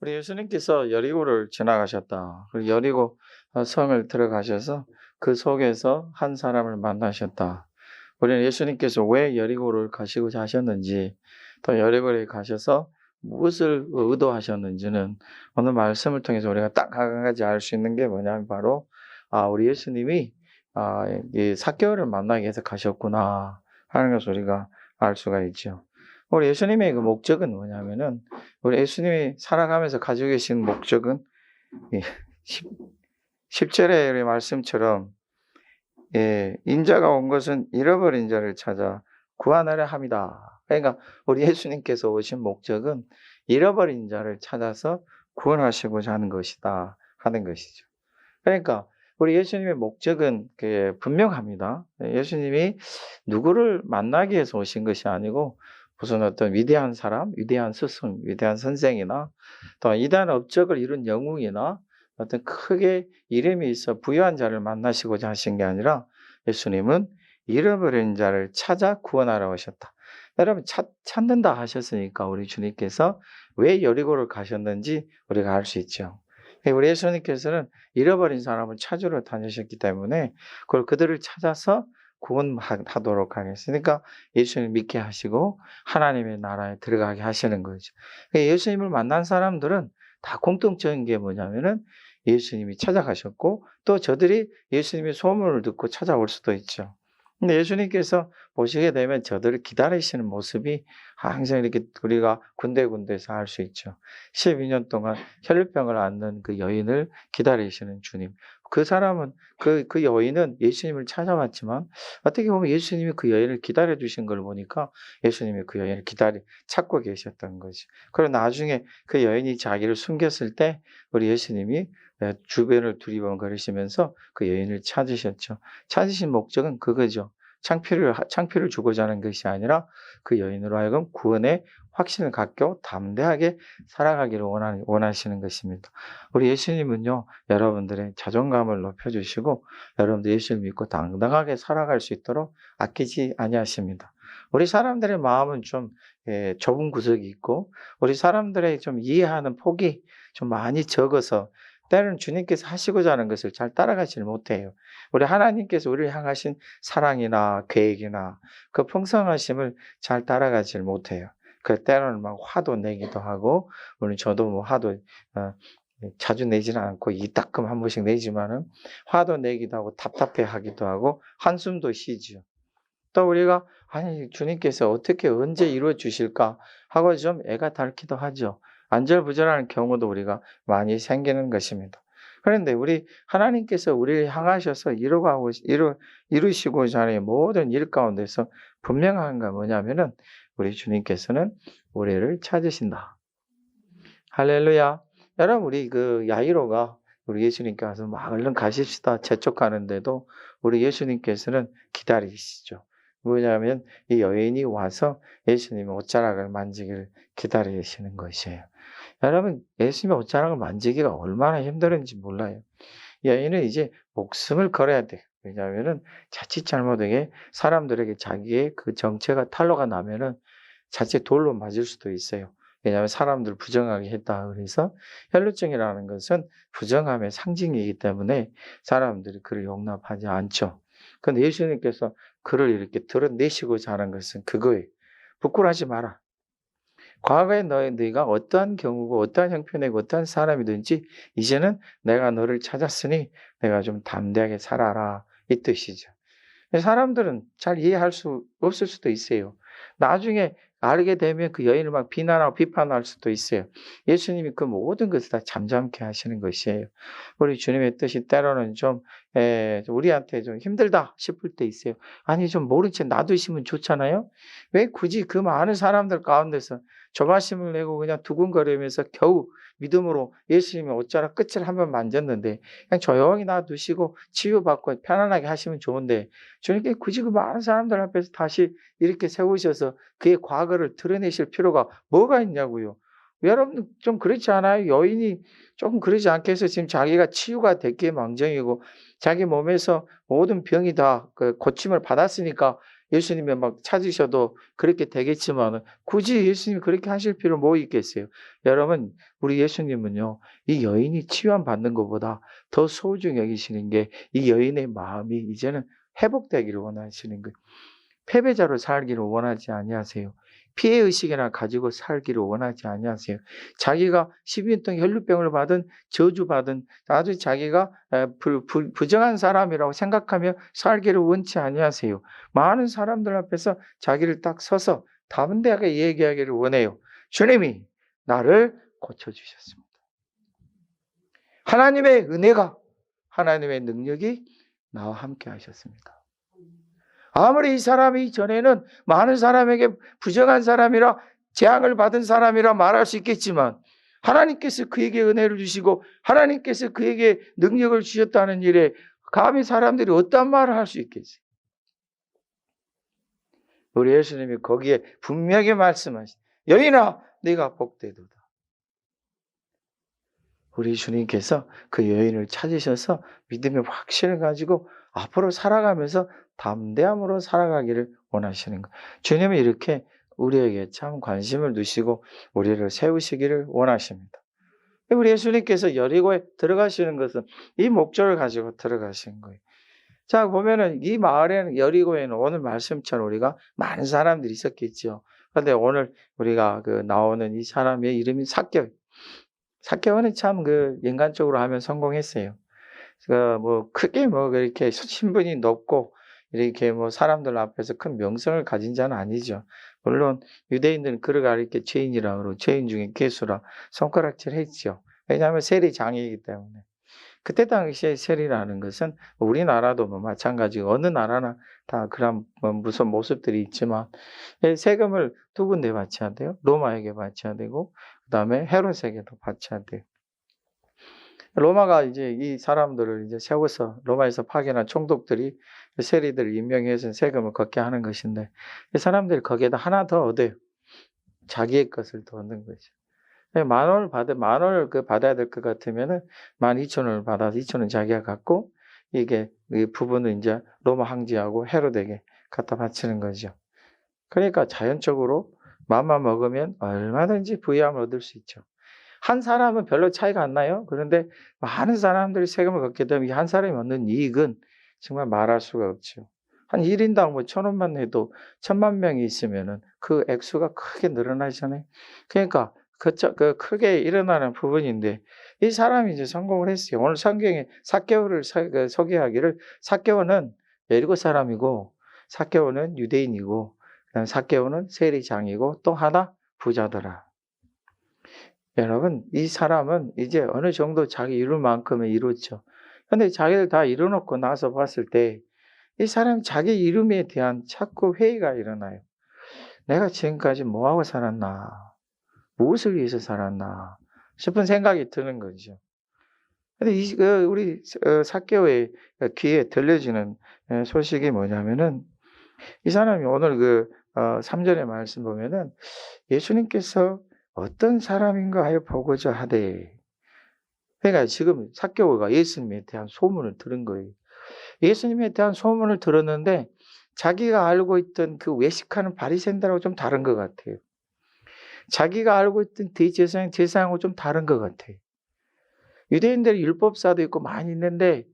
우리 예수님께서 여리고를 지나가셨다. 그리고 여리고 성을 들어가셔서 그 속에서 한 사람을 만나셨다. 우리는 예수님께서 왜 여리고를 가시고자 하셨는지, 또 여리고에 가셔서 무엇을 의도하셨는지는 오늘 말씀을 통해서 우리가 딱 한 가지 알 수 있는 게 뭐냐면 바로 우리 예수님이 이 삭개오를 만나기 위해서 가셨구나 하는 것을 우리가 알 수가 있죠. 우리 예수님의 그 목적은 뭐냐면은, 우리 예수님이 살아가면서 가지고 계신 목적은 이 10절의 말씀처럼, 인자가 온 것은 잃어버린 자를 찾아 구하나려 함이다. 그러니까 우리 예수님께서 오신 목적은 잃어버린 자를 찾아서 구원하시고자 하는 것이다 하는 것이죠. 그러니까 우리 예수님의 목적은 분명합니다. 예수님이 누구를 만나기 위해서 오신 것이 아니고 무슨 어떤 위대한 사람, 위대한 스승, 위대한 선생이나 또 위대한 업적을 이룬 영웅이나 어떤 크게 이름이 있어 부유한 자를 만나시고자 하신 게 아니라, 예수님은 잃어버린 자를 찾아 구원하러 오셨다. 여러분, 찾는다 하셨으니까 우리 주님께서 왜 여리고를 가셨는지 우리가 알 수 있죠. 우리 예수님께서는 잃어버린 사람을 찾으러 다니셨기 때문에 그들을 찾아서 구원하도록 하겠으니까 예수님 믿게 하시고 하나님의 나라에 들어가게 하시는 거죠. 예수님을 만난 사람들은 다 공통적인 게 뭐냐면은 예수님이 찾아가셨고, 또 저들이 예수님의 소문을 듣고 찾아올 수도 있죠. 근데 예수님께서 보시게 되면 저들을 기다리시는 모습이 항상 이렇게 우리가 군데군데서 알 수 있죠. 12년 동안 혈루병을 앓는 그 여인을 기다리시는 주님. 그 사람은, 그 여인은 예수님을 찾아왔지만 어떻게 보면 예수님이 그 여인을 기다려 주신 걸 보니까 예수님이 그 여인을 찾고 계셨던 거지. 그리고 나중에 그 여인이 자기를 숨겼을 때 우리 예수님이 주변을 두리번거리시면서 그 여인을 찾으셨죠. 찾으신 목적은 그거죠. 창피를 주고자 하는 것이 아니라 그 여인으로 하여금 구원의 확신을 갖고 담대하게 살아가기를 원하시는 것입니다. 우리 예수님은요, 여러분들의 자존감을 높여주시고 여러분들 예수를 믿고 당당하게 살아갈 수 있도록 아끼지 아니하십니다. 우리 사람들의 마음은 좀 좁은 구석이 있고, 우리 사람들의 좀 이해하는 폭이 좀 많이 적어서 때로는 주님께서 하시고자 하는 것을 잘 따라가지를 못해요. 우리 하나님께서 우리를 향하신 사랑이나 계획이나 그 풍성하심을 잘 따라가지를 못해요. 그 때로는 막 화도 내기도 하고, 물론 저도 뭐 화도 자주 내지는 않고 이따끔 한 번씩 내지만은 화도 내기도 하고 답답해하기도 하고 한숨도 쉬지요. 또 우리가 아니 주님께서 어떻게 언제 이루어 주실까 하고 좀 애가 닳기도 하죠. 안절부절하는 경우도 우리가 많이 생기는 것입니다. 그런데 우리 하나님께서 우리를 향하셔서 이루시고자 하는 모든 일 가운데서 분명한 건 뭐냐면은, 우리 주님께서는 우리를 찾으신다. 할렐루야. 여러분, 우리 그 야이로가 우리 예수님께 와서 막 얼른 가십시다 재촉하는데도 우리 예수님께서는 기다리시죠. 뭐냐면 이 여인이 와서 예수님의 옷자락을 만지기를 기다리시는 것이에요. 여러분, 예수님의 옷자락을 만지기가 얼마나 힘들은지 몰라요. 여인은 이제 목숨을 걸어야 돼요. 왜냐하면은 자칫 잘못하게 사람들에게 자기의 그 정체가 탄로가 나면은 자칫 돌로 맞을 수도 있어요. 왜냐하면 사람들 부정하게 했다 그래서, 혈루증이라는 것은 부정함의 상징이기 때문에 사람들이 그를 용납하지 않죠. 그런데 예수님께서 그를 이렇게 드러내시고자 하는 것은 그거예요. 부끄러워하지 마라. 과거에 너희가 어떠한 경우고 어떠한 형편이고 어떠한 사람이든지 이제는 내가 너를 찾았으니 내가 좀 담대하게 살아라, 이 뜻이죠. 사람들은 잘 이해할 수 없을 수도 있어요. 나중에 알게 되면 그 여인을 막 비난하고 비판할 수도 있어요. 예수님이 그 모든 것을 다 잠잠케 하시는 것이에요. 우리 주님의 뜻이 때로는 좀 우리한테 좀 힘들다 싶을 때 있어요. 아니 좀 모른 채 놔두시면 좋잖아요. 왜 굳이 그 많은 사람들 가운데서 조바심을 내고 그냥 두근거리면서 겨우 믿음으로 예수님의 옷자락 끝을 한번 만졌는데 그냥 조용히 놔두시고 치유받고 편안하게 하시면 좋은데, 주님께 굳이 그 많은 사람들 앞에서 다시 이렇게 세우셔서 그의 과거를 드러내실 필요가 뭐가 있냐고요. 여러분 좀 그렇지 않아요? 여인이 조금 그러지 않게 해서 지금 자기가 치유가 됐기에 망정이고 자기 몸에서 모든 병이 다 그 고침을 받았으니까 예수님이 막 찾으셔도 그렇게 되겠지만 굳이 예수님이 그렇게 하실 필요 뭐 있겠어요? 여러분, 우리 예수님은요, 이 여인이 치유함 받는 것보다 더 소중히 여기시는 게 이 여인의 마음이 이제는 회복되기를 원하시는 거예요. 패배자로 살기를 원하지 아니하세요. 피해 의식이나 가지고 살기를 원하지 아니하세요. 자기가 12년 동안 혈루병을 받은 저주받은 아주 자기가 부정한 사람이라고 생각하며 살기를 원치 아니하세요. 많은 사람들 앞에서 자기를 딱 서서 담대하게 얘기하기를 원해요. 주님이 나를 고쳐주셨습니다. 하나님의 은혜가, 하나님의 능력이 나와 함께 하셨습니다. 아무리 이 사람이 전에는 많은 사람에게 부정한 사람이라 재앙을 받은 사람이라 말할 수 있겠지만 하나님께서 그에게 은혜를 주시고 하나님께서 그에게 능력을 주셨다는 일에 감히 사람들이 어떤 말을 할 수 있겠어요? 우리 예수님이 거기에 분명히 말씀하신 여인아 네가 복되도다. 우리 주님께서 그 여인을 찾으셔서 믿음의 확신을 가지고 앞으로 살아가면서 담대함으로 살아가기를 원하시는 거예요. 주님이 이렇게 우리에게 참 관심을 두시고 우리를 세우시기를 원하십니다. 우리 예수님께서 여리고에 들어가시는 것은 이 목적을 가지고 들어가신 거예요. 자, 보면은 이 마을에는 여리고에는 오늘 말씀처럼 우리가 많은 사람들이 있었겠죠. 그런데 오늘 우리가 나오는 이 사람의 이름이 삭개오. 삭개오는 참 인간적으로 하면 성공했어요. 크게 그렇게 신분이 높고 이렇게 사람들 앞에서 큰 명성을 가진 자는 아니죠. 물론 유대인들은 그를 가리켜 죄인이라 그러고 죄인 중에 괴수라 손가락질 했죠. 왜냐하면 세리장이기 때문에. 그때 당시에 세리라는 것은 우리나라도 마찬가지고 어느 나라나 다 그런 무슨 모습들이 있지만 세금을 두 군데 바쳐야 돼요. 로마에게 바쳐야 되고 그다음에 헤롯에게도 바쳐야 돼요. 로마가 이제 이 사람들을 이제 세워서 로마에서 파견한 총독들이 세리들을 임명해서 세금을 걷게 하는 것인데 이 사람들이 거기에다 하나 더 얻어요. 자기의 것을 더 얻는 거죠. 10,000원을 받아야 될 것 같으면은 12,000원을 받아서 2,000원 자기가 갖고 이게 이 부분은 이제 로마 황제하고 헤롯에게 갖다 바치는 거죠. 그러니까 자연적으로 맘만 먹으면 얼마든지 부유함을 얻을 수 있죠. 한 사람은 별로 차이가 안 나요. 그런데 많은 사람들이 세금을 걷게 되면 한 사람이 얻는 이익은 정말 말할 수가 없죠. 한 1인당 1,000원만 해도 1,000만 명이 있으면은 그 액수가 크게 늘어나잖아요. 그러니까 그 크게 일어나는 부분인데 이 사람이 이제 성공을 했어요. 오늘 성경에 삭개오를 소개하기를 삭개오는 여리고 사람이고 삭개오는 유대인이고 그다음에 삭개오는 세리장이고 또 하나 부자더라. 여러분, 이 사람은 이제 어느 정도 자기 이룰 만큼은 이뤘죠. 근데 자기를 다 이뤄놓고 나서 봤을 때 이 사람이 자기 이름에 대한 자꾸 회의가 일어나요. 내가 지금까지 뭐하고 살았나? 무엇을 위해서 살았나? 싶은 생각이 드는 거죠. 근데 우리 삭개오의 귀에 들려지는 소식이 뭐냐면은 이 사람이 오늘 3절의 말씀 보면은 예수님께서 어떤 사람인가 하여 보고자 하되. 그러니까 지금 삭개오가 예수님에 대한 소문을 들은 거예요. 예수님에 대한 소문을 들었는데 자기가 알고 있던 그 외식하는 바리새인들하고 좀 다른 것 같아요. 자기가 알고 있던 제사장하고 좀 다른 것 같아요. 유대인들이 율법사도 있고 많이 있는데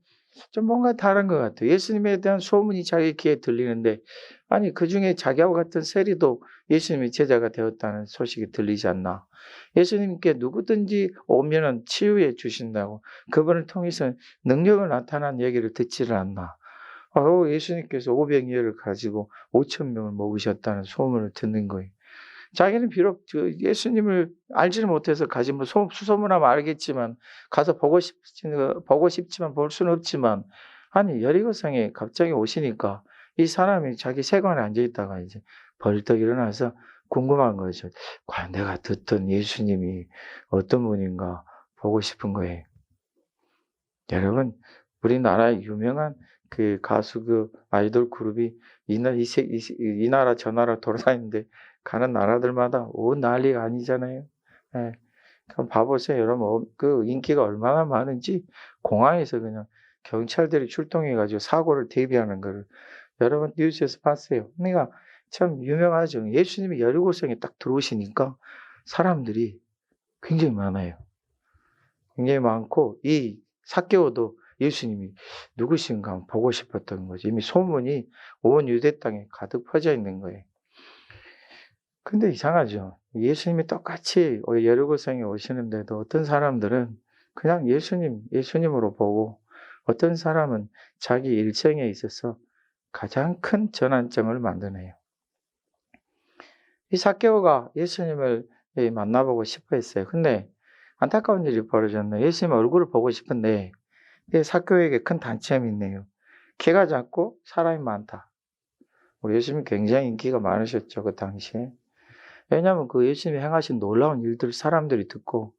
좀 뭔가 다른 것 같아요. 예수님에 대한 소문이 자기 귀에 들리는데 아니 그중에 자기하고 같은 세리도 예수님의 제자가 되었다는 소식이 들리지 않나. 예수님께 누구든지 오면은 치유해 주신다고 그분을 통해서 능력을 나타난 얘기를 듣지를 않나. 예수님께서 500여를 가지고 5,000명을 먹으셨다는 소문을 듣는 거예요. 자기는 비록 예수님을 알지를 못해서 가지 수소문하면 알겠지만 가서 보고 싶지만 볼 수는 없지만 아니 여리고성에 갑자기 오시니까 이 사람이 자기 세관에 앉아 있다가 이제 벌떡 일어나서 궁금한 거죠. 과연 내가 듣던 예수님이 어떤 분인가 보고 싶은 거예요. 여러분, 우리나라의 유명한 그 가수 아이돌 그룹이 이 나라 저 나라 돌아다니는데 가는 나라들마다 온 난리가 아니잖아요. 예. 그럼 봐보세요, 여러분. 그 인기가 얼마나 많은지 공항에서 그냥 경찰들이 출동해가지고 사고를 대비하는 거를 여러분 뉴스에서 봤어요. 그러니까 참 유명하죠. 예수님이 여리고성에 딱 들어오시니까 사람들이 굉장히 많아요. 굉장히 많고 이 삭개오도 예수님이 누구신가 보고 싶었던 거죠. 이미 소문이 온 유대 땅에 가득 퍼져 있는 거예요. 근데 이상하죠. 예수님이 똑같이 여리고성에 오시는데도 어떤 사람들은 그냥 예수님으로 보고 어떤 사람은 자기 일생에 있어서 가장 큰 전환점을 만드네요. 이 삭개오가 예수님을 만나보고 싶어 했어요. 근데 안타까운 일이 벌어졌네요. 예수님 얼굴을 보고 싶은데 삭개오에게 큰 단점이 있네요. 키가 작고 사람이 많다. 우리 예수님 굉장히 인기가 많으셨죠, 그 당시에. 왜냐하면 그 예수님이 행하신 놀라운 일들 사람들이 듣고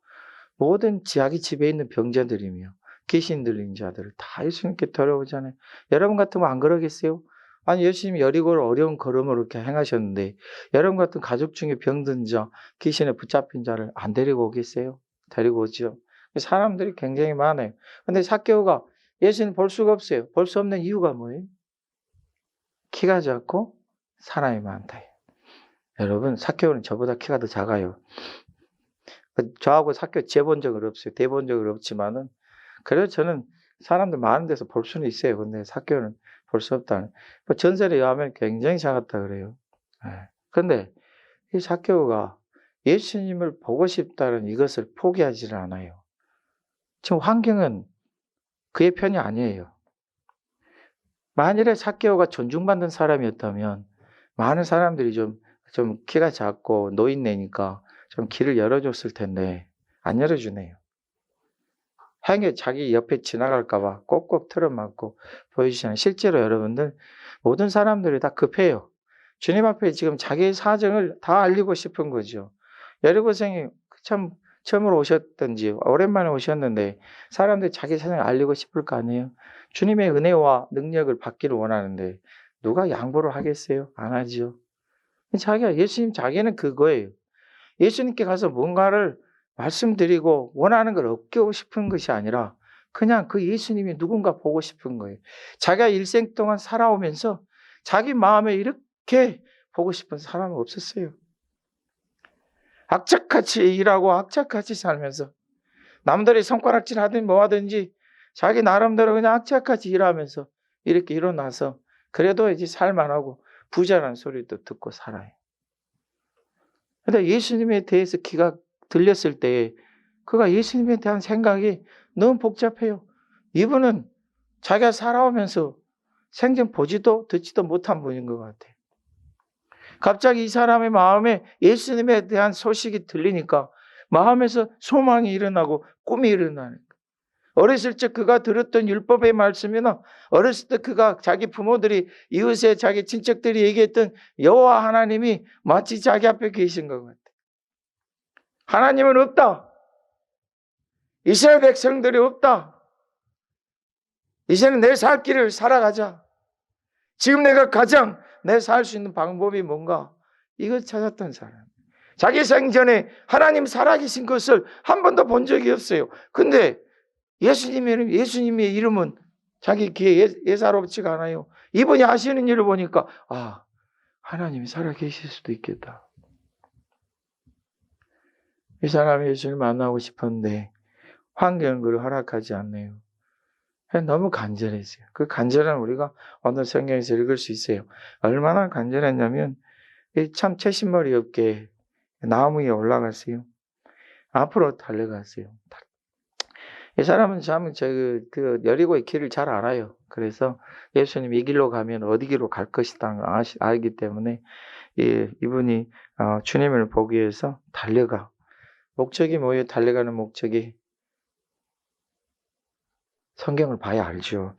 모든 자기 집에 있는 병자들이며 귀신 들린 자들을 다 예수님께 데려오잖아요. 여러분 같으면 안 그러겠어요? 아니 예수님이 여리고를 어려운 걸음으로 이렇게 행하셨는데 여러분 같은 가족 중에 병든 자, 귀신에 붙잡힌 자를 안 데리고 오겠어요? 데리고 오죠. 사람들이 굉장히 많아요. 근데 삭개오가 예수님 볼 수가 없어요. 볼 수 없는 이유가 뭐예요? 키가 작고 사람이 많다. 여러분 삭개오는 저보다 키가 더 작아요. 저하고 삭개오 재본 적은 없어요. 대본 적은 없지만은 그래서 저는 사람들 많은 데서 볼 수는 있어요. 근데 삭개오는 볼 수 없다는. 전설에 의하면 굉장히 작았다 그래요. 그런데 이 삭개오가 예수님을 보고 싶다는 이것을 포기하지를 않아요. 지금 환경은 그의 편이 아니에요. 만일에 삭개오가 존중받는 사람이었다면 많은 사람들이 좀 키가 작고 노인네니까 좀 길을 열어줬을 텐데 안 열어주네요. 행여 자기 옆에 지나갈까봐 꼭꼭 틀어막고 보여주시는. 실제로 여러분들 모든 사람들이 다 급해요. 주님 앞에 지금 자기의 사정을 다 알리고 싶은 거죠. 여리고성이 참 처음으로 오셨던지 오랜만에 오셨는데 사람들이 자기 사정을 알리고 싶을 거 아니에요. 주님의 은혜와 능력을 받기를 원하는데 누가 양보를 하겠어요? 안 하죠. 예수님 자기는 그거예요. 예수님께 가서 뭔가를 말씀드리고 원하는 걸 얻고 싶은 것이 아니라 그냥 그 예수님이 누군가 보고 싶은 거예요. 자기가 일생 동안 살아오면서 자기 마음에 이렇게 보고 싶은 사람은 없었어요. 악착같이 일하고 악착같이 살면서 남들이 손가락질 하든 뭐 하든지 자기 나름대로 그냥 악착같이 일하면서 이렇게 일어나서 그래도 이제 살만하고 부자라는 소리도 듣고 살아요. 근데 예수님에 대해서 귀가 들렸을 때 그가 예수님에 대한 생각이 너무 복잡해요. 이분은 자기가 살아오면서 생전 보지도 듣지도 못한 분인 것 같아요. 갑자기 이 사람의 마음에 예수님에 대한 소식이 들리니까 마음에서 소망이 일어나고 꿈이 일어나는 거예요. 어렸을 적 그가 들었던 율법의 말씀이나 어렸을 때 그가 자기 부모들이 이웃에 자기 친척들이 얘기했던 여호와 하나님이 마치 자기 앞에 계신 것 같아요. 하나님은 없다. 이스라엘 백성들이 없다. 이제는 내 살 길을 살아가자. 지금 내가 가장 내 살 수 있는 방법이 뭔가 이걸 찾았던 사람. 자기 생전에 하나님 살아계신 것을 한 번도 본 적이 없어요. 근데 예수님의 이름은 자기 귀에 예사롭지가 않아요. 이분이 하시는 일을 보니까 하나님이 살아계실 수도 있겠다. 이 사람이 예수님을 만나고 싶었는데 환경은 그를 허락하지 않네요. 너무 간절했어요. 그 간절함 우리가 오늘 성경에서 읽을 수 있어요. 얼마나 간절했냐면 참 채신머리 없게 나무 위에 올라갔어요. 앞으로 달려갔어요. 이 사람은 참 그 여리고의 길을 잘 알아요. 그래서 예수님 이 길로 가면 어디 길로 갈 것이다 알기 때문에 이분이 주님을 보기 위해서 달려가. 목적이 뭐예요? 달려가는 목적이 성경을 봐야 알죠.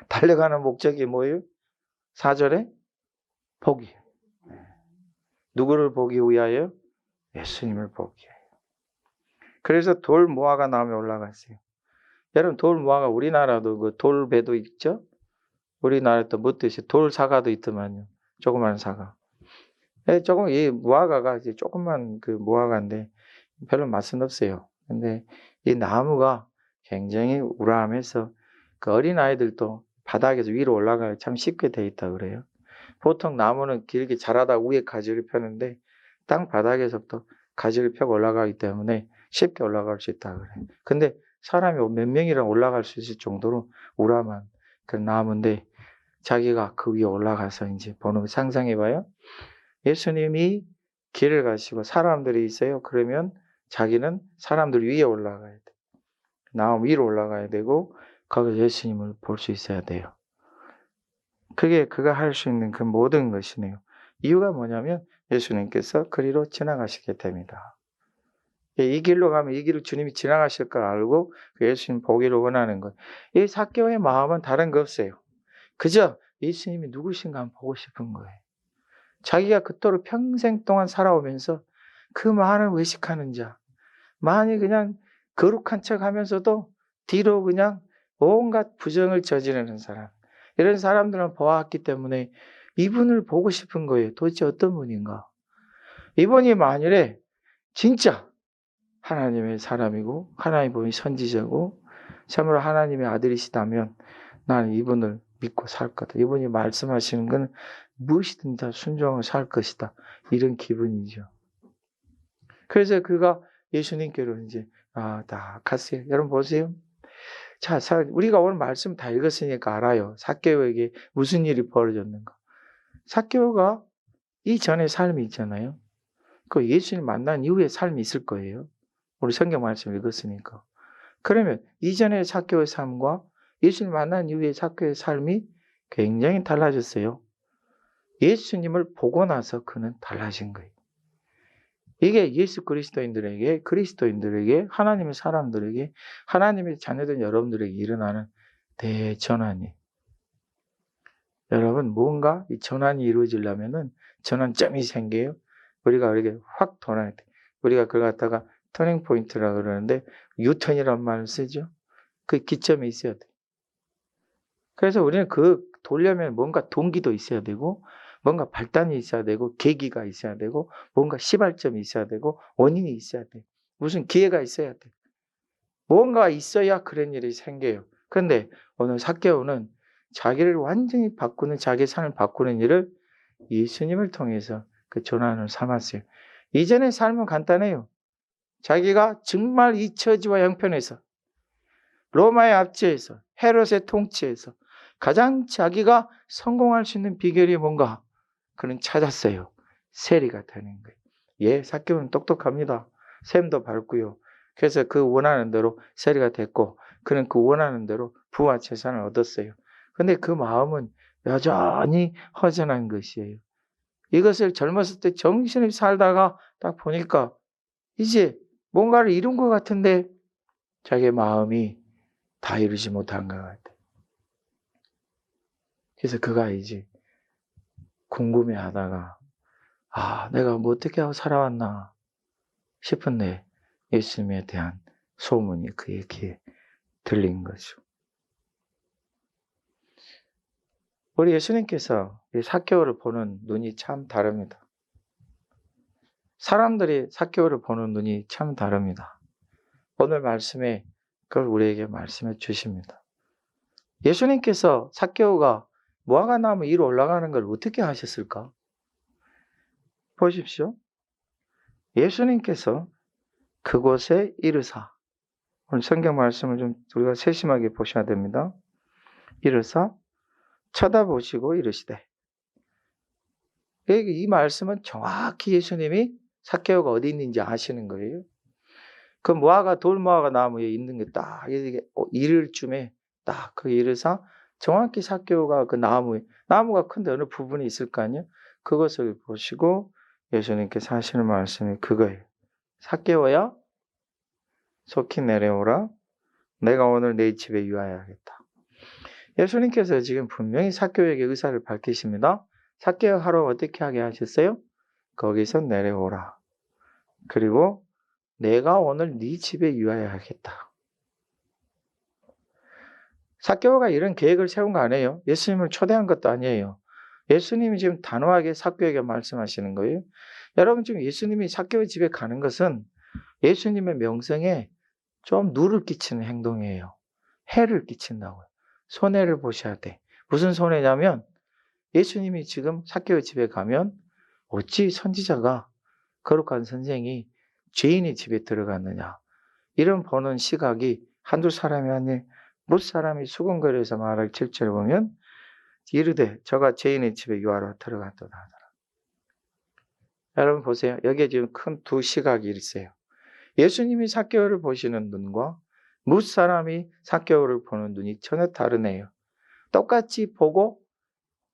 달려가는 목적이 뭐예요? 4절에 보기. 누구를 보기 위하여? 예수님을 보기 위하여. 그래서 돌 모아가 나오면 올라갔어요. 여러분 돌 모아가 우리나라도 그 돌배도 있죠? 우리나라에 또 뭐 뜻이 돌 사과도 있더만요. 조그만 사과. 조금 이 무화과가 이제 조그만 그 무화과인데 별로 맛은 없어요. 근데 이 나무가 굉장히 우람해서 그 어린 아이들도 바닥에서 위로 올라가기 참 쉽게 돼 있다 그래요. 보통 나무는 길게 자라다 위에 가지를 펴는데 땅 바닥에서부터 가지를 펴고 올라가기 때문에 쉽게 올라갈 수 있다 그래요. 근데 사람이 몇 명이랑 올라갈 수 있을 정도로 우람한 그런 나무인데 자기가 그 위에 올라가서 이제 보는 거 상상해봐요. 예수님이 길을 가시고 사람들이 있어요. 그러면 자기는 사람들 위에 올라가야 돼. 나무 위로 올라가야 되고 거기서 예수님을 볼 수 있어야 돼요. 그게 그가 할 수 있는 그 모든 것이네요. 이유가 뭐냐면 예수님께서 그리로 지나가시게 됩니다. 이 길로 가면 이 길을 주님이 지나가실 걸 알고 예수님 보기를 원하는 것. 이 삭개오의 마음은 다른 거 없어요. 그저 예수님이 누구신가 한번 보고 싶은 거예요. 자기가 그토록 평생 동안 살아오면서 그 많은 외식하는 자, 많이 그냥 거룩한 척 하면서도 뒤로 그냥 온갖 부정을 저지르는 사람. 이런 사람들은 보았기 때문에 이분을 보고 싶은 거예요. 도대체 어떤 분인가? 이분이 만일에 진짜 하나님의 사람이고 하나님 분이 선지자고 참으로 하나님의 아들이시다면 나는 이분을 믿고 살 거다. 이분이 말씀하시는 건 무엇이든 다 순종하고 살 것이다. 이런 기분이죠. 그래서 그가 예수님께로 이제 다 갔어요. 여러분 보세요. 자, 우리가 오늘 말씀 다 읽었으니까 알아요. 삭개오에게 무슨 일이 벌어졌는가. 삭개오가 이전의 삶이 있잖아요. 그 예수님 만난 이후의 삶이 있을 거예요. 우리 성경 말씀 읽었으니까. 그러면 이전의 삭개오의 삶과 예수님 만난 이후의 삭개오의 삶이 굉장히 달라졌어요. 예수님을 보고 나서 그는 달라진 거예요. 이게 예수 그리스도인들에게 하나님의 사람들에게 하나님의 자녀된 여러분들에게 일어나는 대전환이에요. 여러분 뭔가 이 전환이 이루어지려면은 전환점이 생겨요. 우리가 이렇게 확 돌아야 돼. 우리가 그걸 갖다가 터닝 포인트라고 그러는데 유턴이라는 말을 쓰죠. 그 기점이 있어야 돼. 그래서 우리는 그 돌려면 뭔가 동기도 있어야 되고 뭔가 발단이 있어야 되고 계기가 있어야 되고 뭔가 시발점이 있어야 되고 원인이 있어야 돼. 무슨 기회가 있어야 돼. 뭔가 있어야 그런 일이 생겨요. 그런데 오늘 삭개오는 자기를 완전히 바꾸는 자기의 삶을 바꾸는 일을 예수님을 통해서 그 전환을 삼았어요. 이전의 삶은 간단해요. 자기가 정말 이 처지와 형편에서 로마의 압제에서 헤롯의 통치에서 가장 자기가 성공할 수 있는 비결이 뭔가 그는 찾았어요. 세리가 되는 거예요. 예, 삭개오는 똑똑합니다. 샘도 밟고요. 그래서 그 원하는 대로 세리가 됐고 그는 그 원하는 대로 부와 재산을 얻었어요. 근데 그 마음은 여전히 허전한 것이에요. 이것을 젊었을 때 정신없이 살다가 딱 보니까 이제 뭔가를 이룬 것 같은데 자기의 마음이 다 이루지 못한 것 같아요. 그래서 그가 이제 궁금해하다가 내가 뭐 어떻게 하고 살아왔나 싶은데 예수님에 대한 소문이 그의 귀에 들린 거죠. 우리 예수님께서 이 삭개오를 보는 눈이 참 다릅니다. 사람들이 삭개오를 보는 눈이 참 다릅니다. 오늘 말씀에 그걸 우리에게 말씀해 주십니다. 예수님께서 삭개오가 무화과나무 위로 올라가는 걸 어떻게 하셨을까? 보십시오. 예수님께서 그곳에 이르사, 오늘 성경 말씀을 좀 우리가 세심하게 보셔야 됩니다. 이르사 쳐다보시고 이르시되, 이 말씀은 정확히 예수님이 삭개오가 어디 있는지 아시는 거예요. 그 돌무화과 나무에 있는 게 딱 이를 쯤에 딱 그 이르사 정확히 삭개오가 그 나무가 큰데 어느 부분이 있을 거 아니에요. 그것을 보시고 예수님께서 하시는 말씀이 그거예요. 삭개오야, 속히 내려오라. 내가 오늘 내 집에 유하여야겠다. 예수님께서 지금 분명히 삭개오에게 의사를 밝히십니다. 삭개오 하루 어떻게 하게 하셨어요? 거기서 내려오라. 그리고 내가 오늘 네 집에 유하여야겠다. 삭개오가 이런 계획을 세운 거 아니에요. 예수님을 초대한 것도 아니에요. 예수님이 지금 단호하게 삭개오에게 말씀하시는 거예요. 여러분 지금 예수님이 삭개오 집에 가는 것은 예수님의 명성에 좀 누를 끼치는 행동이에요. 해를 끼친다고요. 손해를 보셔야 돼. 무슨 손해냐면 예수님이 지금 삭개오 집에 가면 어찌 선지자가 거룩한 선생이 죄인의 집에 들어갔느냐. 이런 보는 시각이 한두 사람이 아니 못 사람이 수군거려서 말할 7절 보면 이르되 저가 죄인의 집에 유하러 들어갔도다 하더라. 여러분 보세요. 여기에 지금 큰 두 시각이 있어요. 예수님이 삭개오를 보시는 눈과 못 사람이 삭개오를 보는 눈이 전혀 다르네요. 똑같이 보고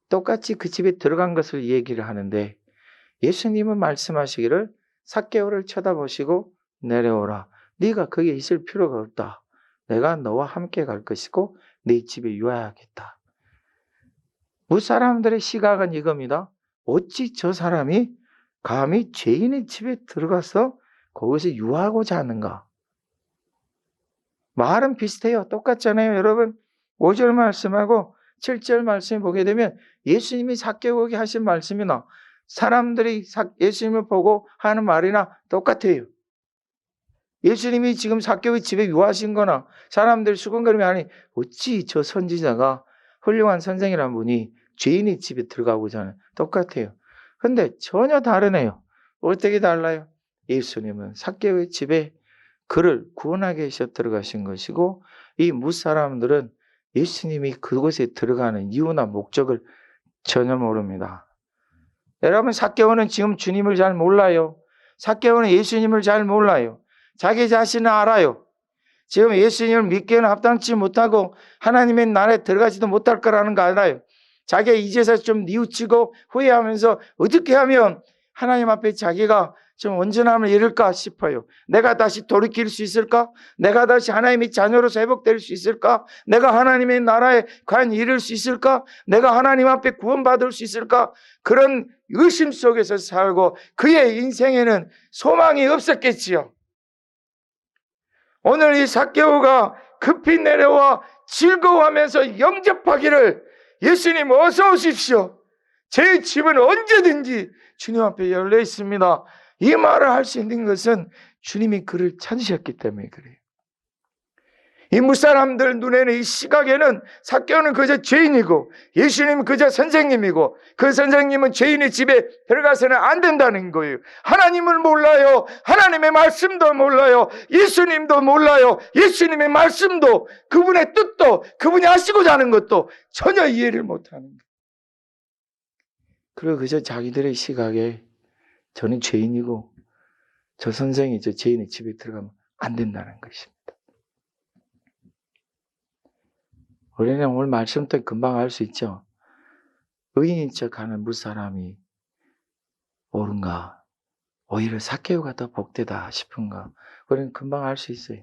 똑같이 그 집에 들어간 것을 얘기를 하는데 예수님은 말씀하시기를 삭개오를 쳐다보시고 내려오라. 네가 거기에 있을 필요가 없다. 내가 너와 함께 갈 것이고 네 집에 유하야겠다. 무사람들의 시각은 이겁니다. 어찌 저 사람이 감히 죄인의 집에 들어가서 거기서 유하고자 하는가? 말은 비슷해요. 똑같잖아요. 여러분 5절 말씀하고 7절 말씀 보게 되면 예수님이 삭개오에게 하신 말씀이나 사람들이 예수님을 보고 하는 말이나 똑같아요. 예수님이 지금 삭개오의 집에 유하신 거나 사람들 수군거림이 아니 어찌 저 선지자가 훌륭한 선생이라는 분이 죄인의 집에 들어가고자 하는 똑같아요. 근데 전혀 다르네요. 어떻게 달라요? 예수님은 삭개오의 집에 그를 구원하기 위해서 들어가신 것이고 이 무사람들은 예수님이 그곳에 들어가는 이유나 목적을 전혀 모릅니다. 여러분 삭개오는 지금 주님을 잘 몰라요. 삭개오는 예수님을 잘 몰라요. 자기 자신을 알아요. 지금 예수님을 믿기에는 합당치 못하고 하나님의 나라에 들어가지도 못할 거라는 거 알아요. 자기가 이제서 좀 뉘우치고 후회하면서 어떻게 하면 하나님 앞에 자기가 좀 온전함을 이룰까 싶어요. 내가 다시 돌이킬 수 있을까? 내가 다시 하나님의 자녀로서 회복될 수 있을까? 내가 하나님의 나라에 과연 이룰 수 있을까? 내가 하나님 앞에 구원받을 수 있을까? 그런 의심 속에서 살고 그의 인생에는 소망이 없었겠지요. 오늘 이 삭개오가 급히 내려와 즐거워하면서 영접하기를 예수님 어서 오십시오. 제 집은 언제든지 주님 앞에 열려 있습니다. 이 말을 할 수 있는 것은 주님이 그를 찾으셨기 때문에 그래요. 이 무사람들 눈에는 이 시각에는 삭개오는 그저 죄인이고 예수님은 그저 선생님이고 그 선생님은 죄인의 집에 들어가서는 안 된다는 거예요. 하나님을 몰라요. 하나님의 말씀도 몰라요. 예수님도 몰라요. 예수님의 말씀도 그분의 뜻도 그분이 하시고자 하는 것도 전혀 이해를 못하는 거예요. 그리고 그저 자기들의 시각에 저는 죄인이고 저 선생이 저 죄인의 집에 들어가면 안 된다는 것입니다. 우리는 오늘 말씀 때 금방 알 수 있죠. 의인인 척하는 무사람이 옳은가 오히려 삭개오가 더 복되다 싶은가 우리는 금방 알 수 있어요.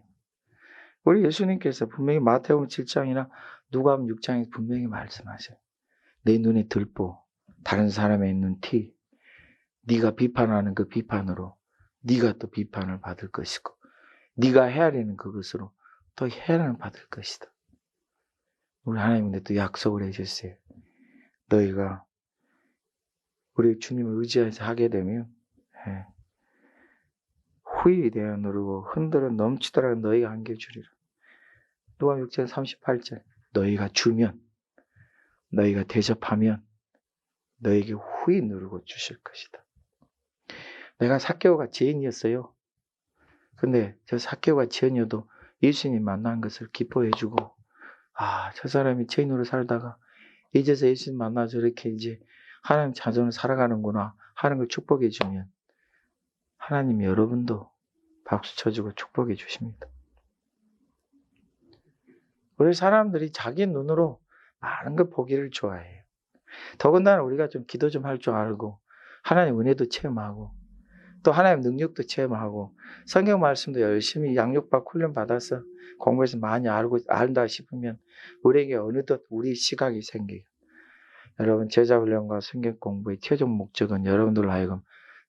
우리 예수님께서 분명히 마태복음 7장이나 누가복음 6장에 분명히 말씀하셔요. 내 눈에 들보 다른 사람의 있는 티 네가 비판하는 그 비판으로 네가 또 비판을 받을 것이고 네가 헤아리는 그것으로 또 헤아림을 받을 것이다. 우리 하나님은 또 약속을 해주세요. 너희가 우리 주님을 의지해서 하게 되면 후일이 되어 누르고 흔들어 넘치더라 너희가 안겨주리라. 누가복음 6장 38절 너희가 주면 너희가 대접하면 너에게 후이 누르고 주실 것이다. 내가 삭개오가 죄인이었어요. 근데 저 삭개오가 죄인이어도 예수님 만난 것을 기뻐해주고 저 사람이 죄인으로 살다가 이제서 예수님 만나서 이렇게 이제 하나님 자손을 살아가는구나 하는 걸 축복해 주면 하나님이 여러분도 박수 쳐주고 축복해 주십니다. 우리 사람들이 자기 눈으로 많은 걸 보기를 좋아해요. 더군다나 우리가 좀 기도 좀 할 줄 알고 하나님 은혜도 체험하고 또 하나님 능력도 체험하고 성경 말씀도 열심히 양육받고 훈련받아서 공부해서 많이 알다 싶으면 우리에게 어느덧 우리 시각이 생겨요. 여러분 제자훈련과 성경 공부의 최종 목적은 여러분들 하여금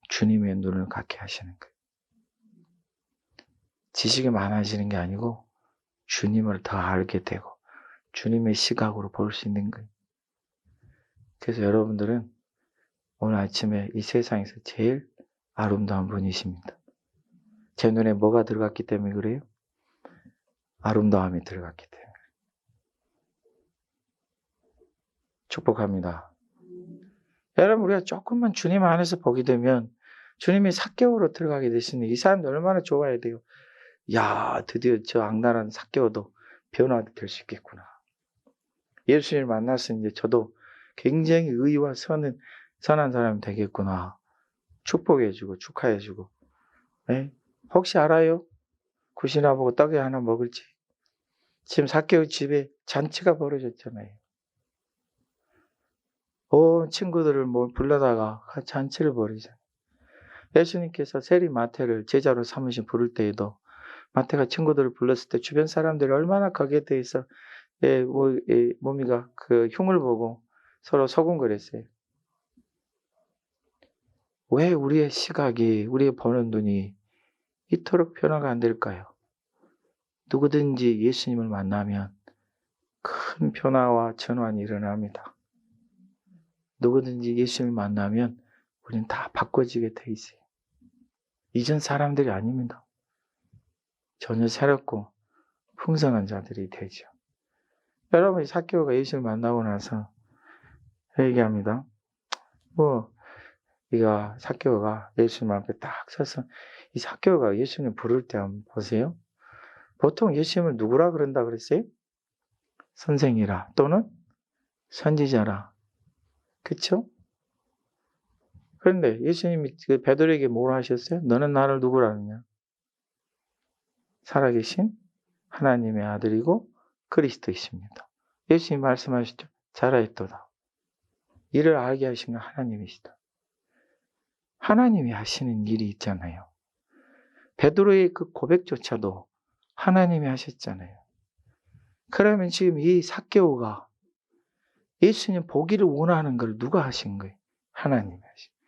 주님의 눈을 갖게 하시는 거예요. 지식이 많아지는 게 아니고 주님을 더 알게 되고 주님의 시각으로 볼 수 있는 거예요. 그래서 여러분들은 오늘 아침에 이 세상에서 제일 아름다운 분이십니다. 제 눈에 뭐가 들어갔기 때문에 그래요? 아름다움이 들어갔기 때문에. 축복합니다. 여러분, 우리가 조금만 주님 안에서 보게 되면 주님이 삭개오로 들어가게 되시는 이 사람들 얼마나 좋아야 돼요. 야, 드디어 저 악랄한 삭개오도 변화될 수 있겠구나. 예수님을 만나서 이제 저도 굉장히 의와 선한 사람이 되겠구나. 축복해주고 축하해주고. 네? 혹시 알아요? 굿이나 보고 떡이 하나 먹을지. 지금 삭개오 집에 잔치가 벌어졌잖아요. 친구들을 불러다가 잔치를 벌이잖아요. 예수님께서 세리 마태를 제자로 삼으신 부를 때에도 마태가 친구들을 불렀을 때 주변 사람들이 얼마나 거기에 대해서 몸이가 그 흉을 보고 서로 서군거렸어요. 왜 우리의 시각이, 우리의 보는 눈이 이토록 변화가 안 될까요? 누구든지 예수님을 만나면 큰 변화와 전환이 일어납니다. 누구든지 예수님을 만나면 우리는 다 바꿔지게 돼 있어요. 이전 사람들이 아닙니다. 전혀 새롭고 풍성한 자들이 되죠. 여러분, 삭개오가 예수를 만나고 나서 얘기합니다. 이가 삭개오가 예수님 앞에 딱 서서 이 삭개오가 예수님 부를 때 한번 보세요. 보통 예수님을 누구라 그런다 그랬어요? 선생이라 또는 선지자라. 그쵸? 그런데 예수님이 베드로에게 뭘 하셨어요? 너는 나를 누구라 하느냐? 살아계신 하나님의 아들이고 그리스도이십니다. 예수님이 말씀하셨죠. 잘하였도다. 이를 알게 하신 건 하나님이시다. 하나님이 하시는 일이 있잖아요. 베드로의 그 고백조차도 하나님이 하셨잖아요. 그러면 지금 이 삭개오가 예수님 보기를 원하는 걸 누가 하신 거예요? 하나님이 하신 거예요.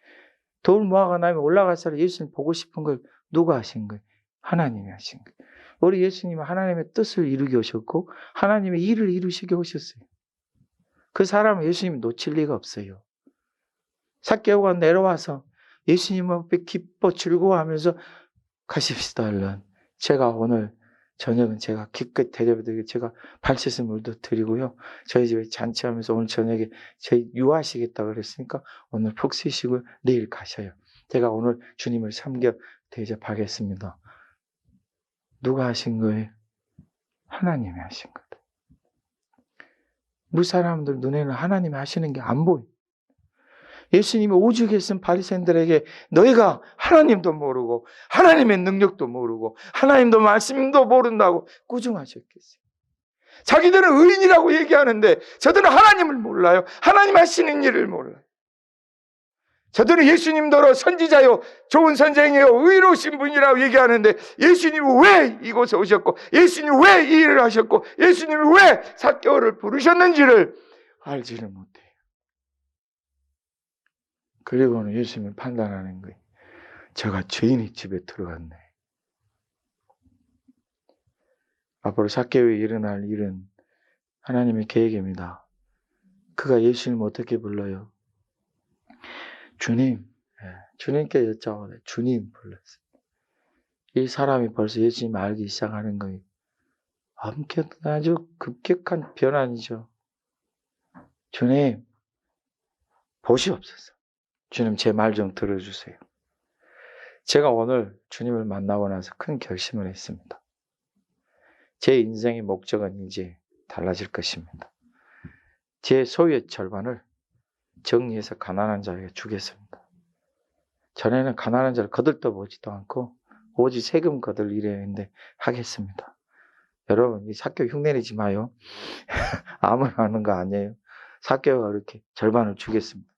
돌 모아가 나면 올라가서 예수님 보고 싶은 걸 누가 하신 거예요? 하나님이 하신 거예요. 우리 예수님은 하나님의 뜻을 이루게 오셨고 하나님의 일을 이루시게 오셨어요. 그 사람은 예수님이 놓칠 리가 없어요. 삭개오가 내려와서 예수님 앞에 기뻐 즐거워하면서 가십시다 얼른. 제가 오늘 저녁은 제가 기껏 대접드리고 제가 발씻은 물도 드리고요. 저희 집에 잔치하면서 오늘 저녁에 저희 유하시겠다고 그랬으니까 오늘 푹 쉬시고 내일 가셔요. 제가 오늘 주님을 섬겨 대접하겠습니다. 누가 하신 거예요? 하나님이 하신 거다. 우리 사람들 눈에는 하나님이 하시는 게 안 보여요. 예수님이 오죽 했으면 바리새인들에게 너희가 하나님도 모르고 하나님의 능력도 모르고 하나님도 말씀도 모른다고 꾸중하셨겠어요. 자기들은 의인이라고 얘기하는데 저들은 하나님을 몰라요. 하나님 하시는 일을 몰라요. 저들은 예수님더러 선지자요, 좋은 선생이요, 의로우신 분이라고 얘기하는데 예수님이 왜 이곳에 오셨고 예수님이 왜 이 일을 하셨고 예수님이 왜 삭개오를 부르셨는지를 알지를 못해요. 그리고는 예수님을 판단하는 거예요. 제가 죄인의 집에 들어갔네. 앞으로 삭개오에 일어날 일은 하나님의 계획입니다. 그가 예수님을 어떻게 불러요? 주님. 주님께 여쭤보네. 주님 불렀어요. 이 사람이 벌써 예수님을 알기 시작하는 거예요. 아주 급격한 변환이죠. 주님, 보시옵소서. 주님, 제 말 좀 들어주세요. 제가 오늘 주님을 만나고 나서 큰 결심을 했습니다. 제 인생의 목적은 이제 달라질 것입니다. 제 소유의 절반을 정리해서 가난한 자에게 주겠습니다. 전에는 가난한 자를 거들떠보지도 않고 오직 세금 거들 일했는데 하겠습니다. 여러분, 이 삭개오 흉내내지 마요. 아무나 하는 거 아니에요. 삭개오가 이렇게 절반을 주겠습니다.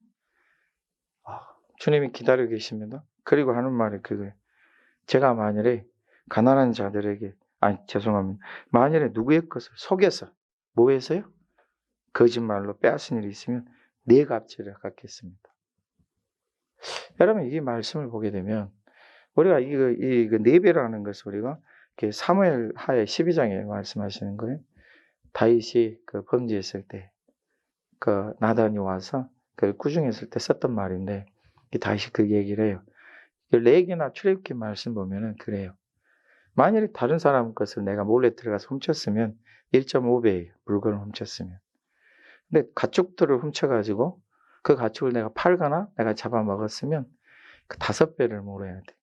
주님이 기다리고 계십니다. 그리고 하는 말이 그거예요. 제가 만일에 가난한 자들에게, 죄송합니다. 만일에 누구의 것을 속여서, 뭐 해서요? 거짓말로 빼앗은 일이 있으면 네 값지를 갚겠습니다. 여러분, 이 말씀을 보게 되면 우리가 이 네배라는 것을 우리가 사무엘 하에 12장에 말씀하시는 거예요. 다윗이 그 범죄했을 때, 그 나단이 와서 그 꾸중했을 때 썼던 말인데, 다윗이 그 얘기를 해요. 레기나 출애굽기 말씀 보면은 그래요. 만일에 다른 사람 것을 내가 몰래 들어가서 훔쳤으면 1.5배예요. 물건을 훔쳤으면. 근데 가축들을 훔쳐가지고 그 가축을 내가 팔거나 내가 잡아먹었으면 그 5배를 물어야 돼.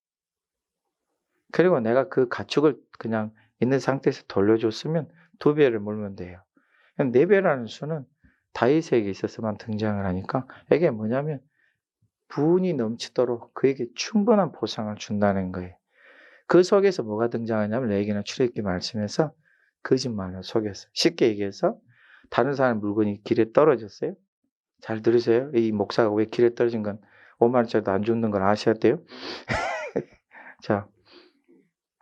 그리고 내가 그 가축을 그냥 있는 상태에서 돌려줬으면 2배를 물면 돼요. 4배라는 수는 다윗에게 있어서만 등장을 하니까 이게 뭐냐면 부은이 넘치도록 그에게 충분한 보상을 준다는 거예요. 그 속에서 뭐가 등장하냐면 레위기나 출애굽기 말씀에서 거짓말로 속였어요. 쉽게 얘기해서 다른 사람 물건이 길에 떨어졌어요. 잘 들으세요. 이 목사가 왜 길에 떨어진 건 5만 원짜리도 안 줍는 걸 아셔야 돼요. 자,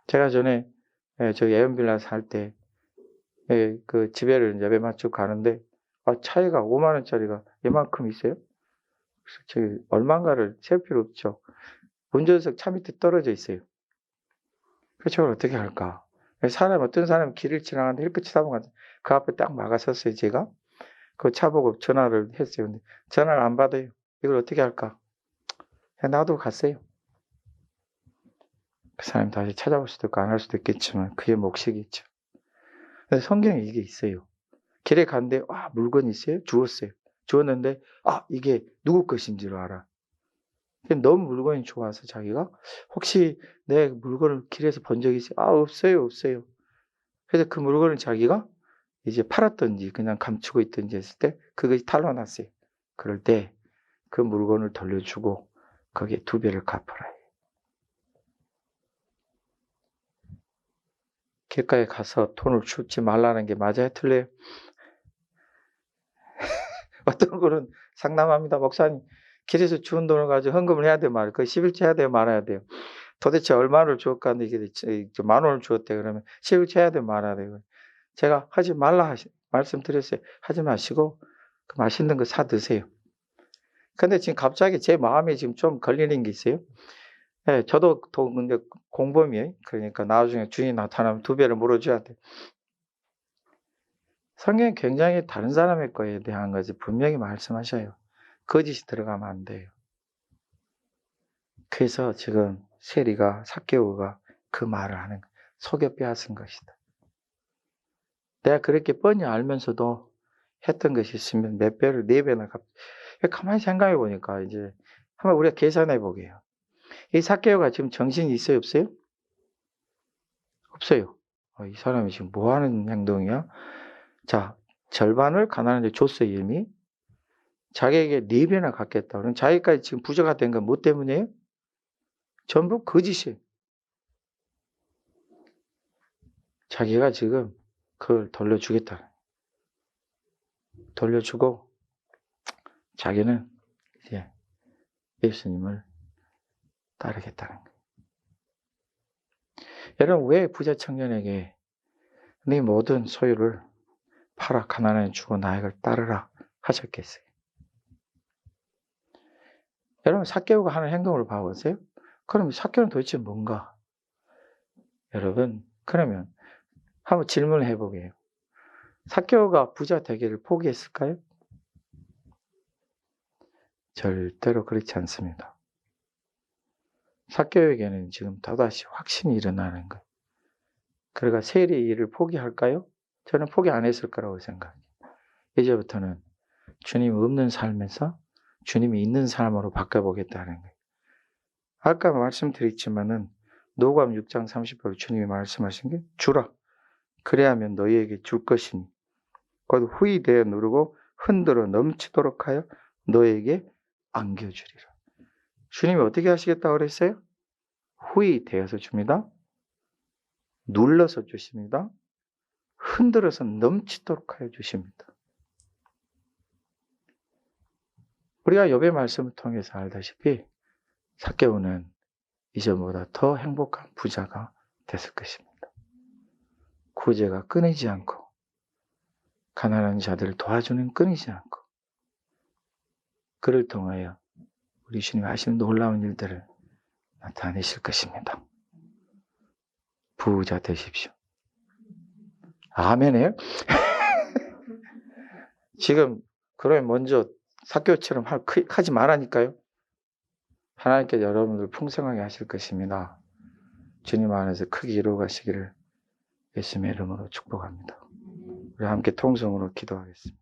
제가 전에 저기 에어빌라 살 때 그 집에를 예배 맞추고 가는데 차이가 5만 원짜리가 이만큼 있어요. 그래서 저기 얼마인가를 셀 필요 없죠. 운전석 차 밑에 떨어져 있어요. 그래서 저걸 어떻게 할까? 어떤 사람이 길을 지나가는데 힐끗 쳐다보고 그 앞에 딱 막아섰어요, 제가. 그 차 보고 전화를 했어요. 근데 전화를 안 받아요. 이걸 어떻게 할까? 나도 갔어요. 그 사람이 다시 찾아볼 수도 있고 안 할 수도 있겠지만 그의 몫이겠죠. 근데 성경에 이게 있어요. 길에 갔는데 물건이 있어요? 주웠어요. 주웠는데 이게 누구 것인지를 알아. 너무 물건이 좋아서 자기가 혹시 내 물건을 길에서 본 적이 있어요? 없어요, 없어요. 그래서 그 물건을 자기가 이제 팔았든지 그냥 감추고 있든지 했을 때 그것이 탄로났어요. 그럴 때 그 물건을 돌려주고 거기에 2배를 갚아라. 길가에 가서 돈을 주지 말라는 게 맞아요? 틀려요? 어떤 분은 상담합니다. 목사님, 길에서 주운 돈을 가지고 헌금을 해야 돼요? 말아요? 그 11조 해야 돼요? 말아야 돼요? 도대체 얼마를 주었까 하는데 이게 10,000원을 주었대. 그러면 11조 해야 돼요? 말아야 돼요? 제가 하지 말라 말씀드렸어요. 하지 마시고 그 맛있는 거 사 드세요. 근데 지금 갑자기 제 마음에 지금 좀 걸리는 게 있어요. 네, 저도 근데 공범이에요. 그러니까 나중에 주인이 나타나면 2배를 물어줘야 돼. 성경이 굉장히 다른 사람의 거에 대한 것을 분명히 말씀하셔요. 거짓이 들어가면 안 돼요. 그래서 지금 세리가 삭개오가 그 말을 하는 거예요. 속여 빼앗은 것이다. 내가 그렇게 뻔히 알면서도 했던 것이 있으면 몇 배를 4배나 가만히 생각해 보니까 이제 한번 우리가 계산해 보게요. 이 삭개오가 지금 정신이 있어요, 없어요? 없어요. 이 사람이 지금 뭐 하는 행동이야? 자, 절반을 가난한데 줬어요, 이미. 자기에게 4배나 갖겠다. 그럼 자기까지 지금 부자가 된 건 뭐 때문이에요? 전부 거짓이에요. 자기가 지금 그걸 돌려주겠다. 돌려주고 자기는 이제 예수님을 따르겠다는 거예요. 여러분, 왜 부자 청년에게 네 모든 소유를 팔아 가난한 주고 나에게 따르라 하셨겠어요? 여러분, 삭개오가 하는 행동을 봐보세요. 그럼 삭개오는 도대체 뭔가? 여러분, 그러면 한번 질문을 해보게요. 삭개오가 부자 되기를 포기했을까요? 절대로 그렇지 않습니다. 삭개오에게는 지금 또다시 확신이 일어나는 거예요. 그러니까 세리의 일을 포기할까요? 저는 포기 안 했을 거라고 생각해요. 이제부터는 주님 없는 삶에서 주님이 있는 삶으로 바꿔보겠다는 거예요. 아까 말씀드렸지만은 노감 6장 30절 주님이 말씀하신 게 주라. 그래야면 너희에게 줄 것이니 곧 후히 되어 누르고 흔들어 넘치도록 하여 너에게 안겨주리라. 주님이 어떻게 하시겠다고 그랬어요? 후히 되어서 줍니다. 눌러서 주십니다. 흔들어서 넘치도록 하여 주십니다. 우리가 욥의 말씀을 통해서 알다시피 삭개오는 이전보다 더 행복한 부자가 됐을 것입니다. 구제가 끊이지 않고 가난한 자들을 도와주는 끊이지 않고 그를 통하여 우리 주님이 하시는 놀라운 일들을 나타내실 것입니다. 부자 되십시오. 아멘이에요? 지금 그러면 먼저 삭개오처럼 하지 말라니까요. 하나님께서 여러분들 풍성하게 하실 것입니다. 주님 안에서 크게 이루어가시기를 예수님의 이름으로 축복합니다. 우리 함께 통성으로 기도하겠습니다.